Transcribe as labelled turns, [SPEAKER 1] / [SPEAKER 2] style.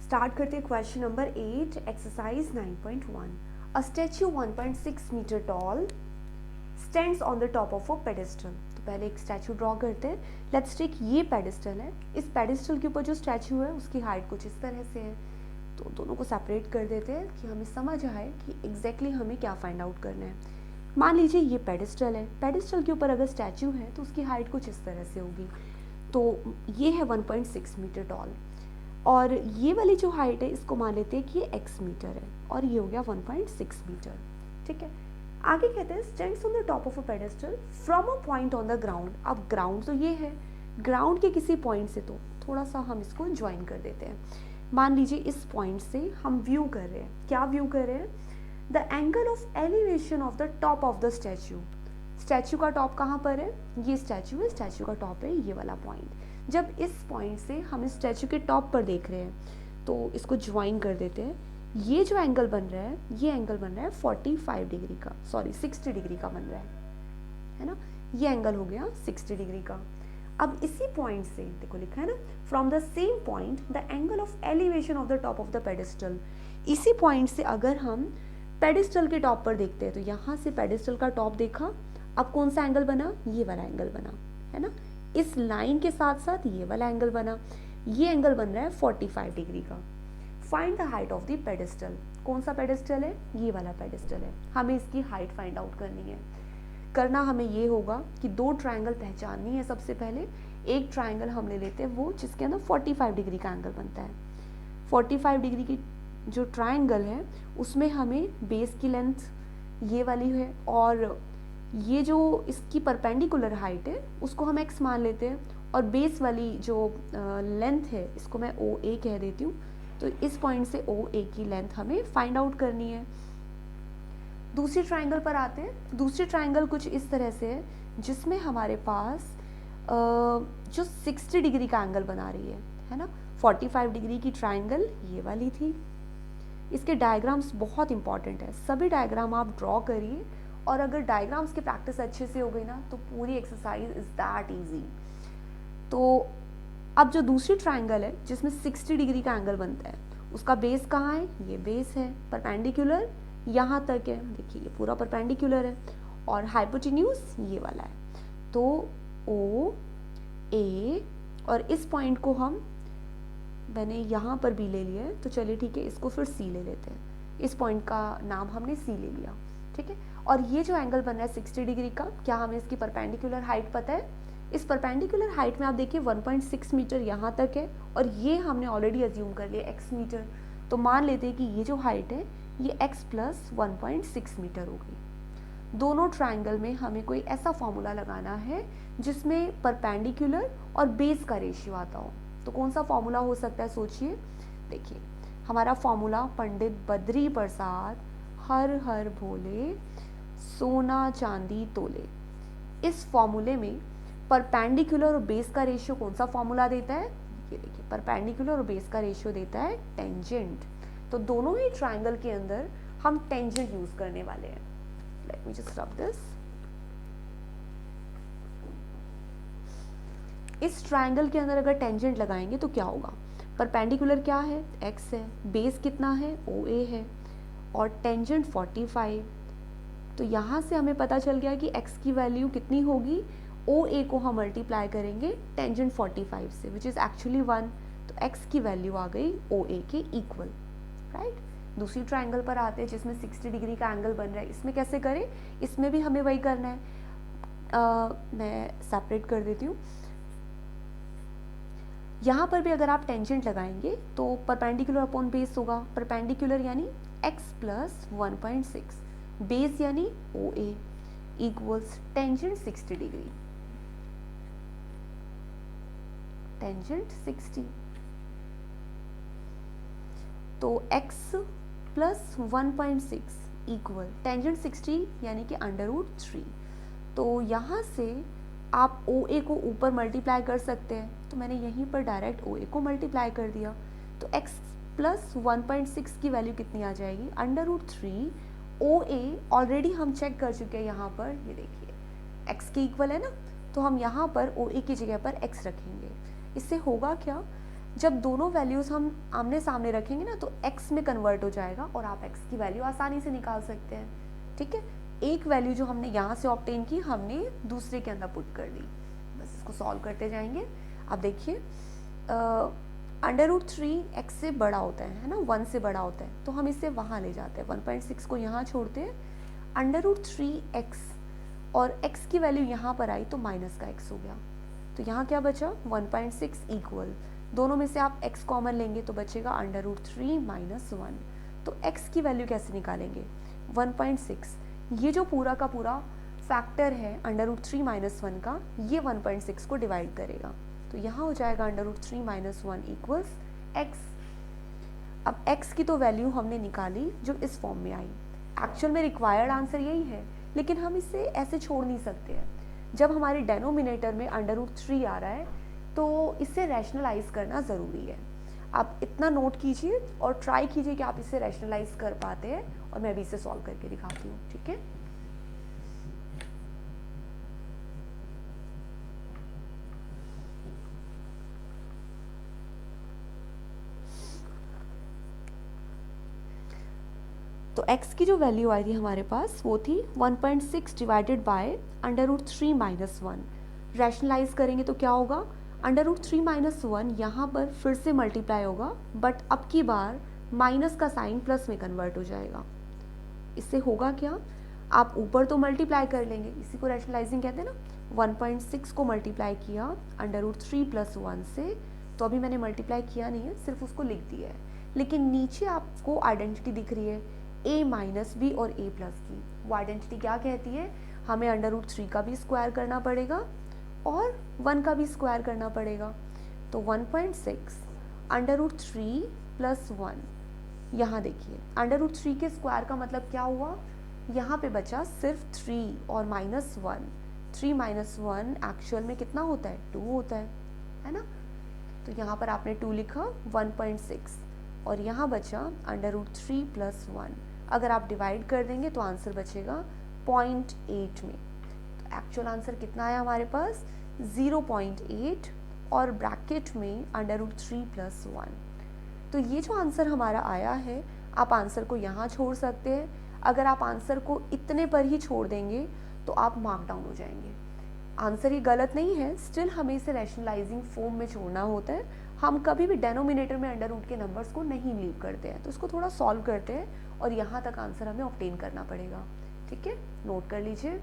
[SPEAKER 1] Start करते हैं question number 8 exercise 9.1। A statue 1.6 metre tall stands on the top of a pedestal. तो पहले एक स्टैच्यू ड्रॉ करते हैं। लेट्स टेक ये पेडेस्टल है, इस पेडेस्टल के ऊपर जो स्टैच्यू है उसकी हाइट कुछ इस तरह से है। तो दोनों को सेपरेट कर देते हैं कि हमें समझ आए कि एग्जैक्टली हमें क्या फाइंड आउट करना है। मान लीजिए ये पेडेस्टल है, पेडेस्टल के ऊपर अगर स्टैच्यू है तो उसकी हाइट कुछ इस तरह से होगी। तो ये है 1.6 मीटर टॉल और ये वाली जो हाइट है इसको मान लेते हैं कि ये x मीटर है और ये हो गया 1.6 मीटर। ठीक है, आगे कहते हैं stands on the top of a pedestal from a point on the ground. अब ग्राउंड तो ये है, ग्राउंड के किसी पॉइंट से तो थोड़ा सा हम इसको ज्वाइन कर देते हैं। मान लीजिए इस पॉइंट से हम व्यू कर रहे हैं, क्या व्यू कर रहे हैं, the angle of elevation of the top of the statue. Statue का टॉप कहाँ पर है, ये स्टैच्यू है, स्टैच्यू का टॉप है ये वाला पॉइंट। जब इस पॉइंट से हम इस स्टैच्यू के टॉप पर देख रहे हैं तो इसको ज्वाइन कर देते हैं। ये जो एंगल बन रहा है, ये एंगल बन रहा है 45 डिग्री का, सॉरी 60 डिग्री का बन रहा है ना। ये एंगल हो गया 60 डिग्री का। अब इसी पॉइंट से देखो लिखा है ना, from the same point the angle of elevation of the top of the pedestal. इसी पॉइंट से अगर हम पेडेस्टल के टॉप पर देखते हैं तो यहाँ से पेडेस्टल का टॉप देखा, अब कौन सा एंगल बना, ये वाला एंगल बना है ना। इस लाइन के साथ साथ ये वाला एंगल बना, ये एंगल बन रहा है 45 डिग्री का। Find the height of the pedestal. कौन सा पेडेस्टल है, ये वाला पेडेस्टल है, हमें इसकी हाइट फाइंड आउट करनी है। करना हमें ये होगा कि दो ट्रायंगल पहचाननी है। सबसे पहले एक ट्रायंगल हम ले लेते हैं वो जिसके अंदर 45 डिग्री का एंगल बनता है। 45 डिग्री की जो ट्रायंगल है उसमें हमें बेस की लेंथ ये वाली है और ये जो इसकी परपेंडिकुलर हाइट है उसको हम x मान लेते हैं और बेस वाली जो लेंथ है इसको मैं OA कह देती हूँ। तो इस पॉइंट से OA की लेंथ हमें फाइंड आउट करनी है। दूसरी ट्रायंगल पर आते हैं। दूसरी ट्रायंगल कुछ इस तरह से है जिसमें हमारे पास जो 60 डिग्री का एंगल बना रही है ना। 45 डिग्री की ट्रायंगल ये वाली थी। इसके डायग्राम्स बहुत इंपॉर्टेंट है, सभी डायग्राम आप ड्रॉ करिए और अगर डायग्राम्स की प्रैक्टिस अच्छे से हो गई ना तो पूरी एक्सरसाइज इज दैट इजी। तो अब जो दूसरी ट्रायंगल है जिसमें 60 डिग्री का एंगल बनता है उसका बेस कहाँ है, ये बेस है, परपेंडिकुलर यहाँ तक है, देखिए ये पूरा परपेंडिकुलर है और हाइपोटेन्यूज ये वाला है। तो O A और इस पॉइंट को हम मैंने यहाँ पर भी ले लिया है, तो चलिए ठीक है इसको फिर C ले लेते हैं। इस पॉइंट का नाम हमने C ले लिया, ठीक है। और ये जो एंगल बन रहा है 60 डिग्री का, क्या हमें इसकी परपेंडिकुलर हाइट पता है। इस परपेंडिकुलर हाइट में आप देखिए 1.6 मीटर यहाँ तक है और ये हमने ऑलरेडी अज्यूम कर लिया x मीटर। तो मान लेते हैं कि ये जो हाइट है ये x प्लस 1.6 मीटर होगी। दोनों ट्रायंगल में हमें कोई ऐसा फॉर्मूला लगाना है जिसमें परपेंडिकुलर और बेस का रेशियो आता हो। तो कौन सा फॉर्मूला हो सकता है सोचिए। देखिए हमारा फॉर्मूला पंडित बद्री प्रसाद हर हर भोले सोना चांदी तोले। इस फॉर्मूले में परपेंडिकुलर और बेस का रेशियो कौन सा फॉर्मूला देता है, ये देखिए परपेंडिकुलर और बेस का रेशियो देता है टेंजेंट। तो दोनों ही ट्रायंगल के अंदर हम टेंजेंट यूज करने वाले हैं। Let me just rub this. इस ट्रायंगल के अंदर अगर टेंजेंट लगाएंगे तो क्या होगा, परपेंडिकुलर क्या है x है, बेस कितना है OA है और टेंजेंट 45। तो यहाँ से हमें पता चल गया कि x की वैल्यू कितनी होगी, OA को हम मल्टीप्लाई करेंगे टेंजेंट 45 से विच इज़ एक्चुअली 1। तो x की वैल्यू आ गई OA के इक्वल, राइट। दूसरी ट्रायंगल पर आते हैं जिसमें 60 डिग्री का एंगल बन रहा है। इसमें कैसे करें, इसमें भी हमें वही करना है। मैं सेपरेट कर देती हूँ। यहाँ पर भी अगर आप टेंजेंट लगाएंगे तो परपेंडिकुलर अपॉन बेस होगा। परपेंडिकुलर यानी x प्लस 1.6, बेस यानी OA equals tangent 60 degree, tangent 60। तो x प्लस 1.6 इक्वल टेंजेंट 60 यानी कि √3। तो यहाँ से आप OA को ऊपर मल्टीप्लाई कर सकते हैं, तो मैंने यहीं पर डायरेक्ट OA को मल्टीप्लाई कर दिया। तो x प्लस 1.6 की वैल्यू कितनी आ जाएगी, √3। OA ऑलरेडी हम चेक कर चुके हैं, यहाँ पर ये देखिए x के इक्वल है ना, तो हम यहाँ पर OA की जगह पर x रखेंगे। इससे होगा क्या, जब दोनों वैल्यूज़ हम आमने सामने रखेंगे ना तो x में कन्वर्ट हो जाएगा और आप x की वैल्यू आसानी से निकाल सकते हैं। ठीक है, एक वैल्यू जो हमने यहाँ से ऑब्टेन की हमने दूसरे के अंदर पुट कर दी। बस इसको सॉल्व करते जाएंगे। अब देखिए √3 x से बड़ा होता है ना, 1 से बड़ा होता है, तो हम इसे वहाँ ले जाते हैं, 1.6 को यहाँ छोड़ते हैं, √3x और x की वैल्यू यहाँ पर आई तो माइनस का x हो गया, तो यहाँ क्या बचा 1.6 इक्वल, दोनों में से आप x कॉमन लेंगे तो बचेगा √3 - 1। तो x की वैल्यू कैसे निकालेंगे, 1.6, ये जो पूरा का पूरा फैक्टर है √3 - 1 का, ये 1.6 को डिवाइड करेगा, तो यहाँ हो जाएगा √3 - 1 इक्वल्स x। अब x की तो वैल्यू हमने निकाली जो इस फॉर्म में आई। एक्चुअल में रिक्वायर्ड आंसर यही है, लेकिन हम इसे ऐसे छोड़ नहीं सकते हैं। जब हमारे डेनोमिनेटर में √3 आ रहा है तो इसे रैशनलाइज करना ज़रूरी है। आप इतना नोट कीजिए और ट्राई कीजिए कि आप इसे रैशनलाइज कर पाते हैं, और मैं भी इसे सॉल्व करके दिखाती हूँ। ठीक है, तो x की जो वैल्यू आई थी हमारे पास वो थी 1.6 डिवाइडेड बाय √3 - 1। रैशनलाइज करेंगे तो क्या होगा, √3 - 1 यहाँ पर फिर से मल्टीप्लाई होगा, बट अब की बार माइनस का साइन प्लस में कन्वर्ट हो जाएगा। इससे होगा क्या, आप ऊपर तो मल्टीप्लाई कर लेंगे, इसी को रैशनलाइजिंग कहते हैं ना। 1.6 को मल्टीप्लाई किया √3 + 1 से, तो अभी मैंने मल्टीप्लाई किया नहीं है, सिर्फ उसको लिख दिया है, लेकिन नीचे आपको आइडेंटिटी दिख रही है a - b और a + की। वो आइडेंटिटी क्या कहती है, हमें √3 का भी स्क्वायर करना पड़ेगा और 1 का भी स्क्वायर करना पड़ेगा। तो 1.6 √3 + 1, यहाँ देखिए √3 के स्क्वायर का मतलब क्या हुआ, यहाँ पे बचा सिर्फ 3 और -1। 3 - 1 एक्चुअल में कितना होता है, 2 होता है ना। तो यहाँ पर आपने 2 लिखा 1.6 और यहाँ बचा √3 + 1। अगर आप डिवाइड कर देंगे तो आंसर बचेगा 0.8 में। तो एक्चुअल आंसर कितना आया हमारे पास, 0.8 और ब्रैकेट में √3 + 1। तो ये जो आंसर हमारा आया है, आप आंसर को यहाँ छोड़ सकते हैं। अगर आप आंसर को इतने पर ही छोड़ देंगे तो आप मार्क डाउन हो जाएंगे। आंसर ये गलत नहीं है, स्टिल हमें इसे रैशनलाइजिंग फॉर्म में छोड़ना होता है। हम कभी भी डेनोमिनेटर में √ के नंबर्स को नहीं लीव करते हैं, तो इसको थोड़ा सॉल्व करते हैं और यहाँ तक आंसर हमें ऑब्टेन करना पड़ेगा। ठीक है, नोट कर लीजिए।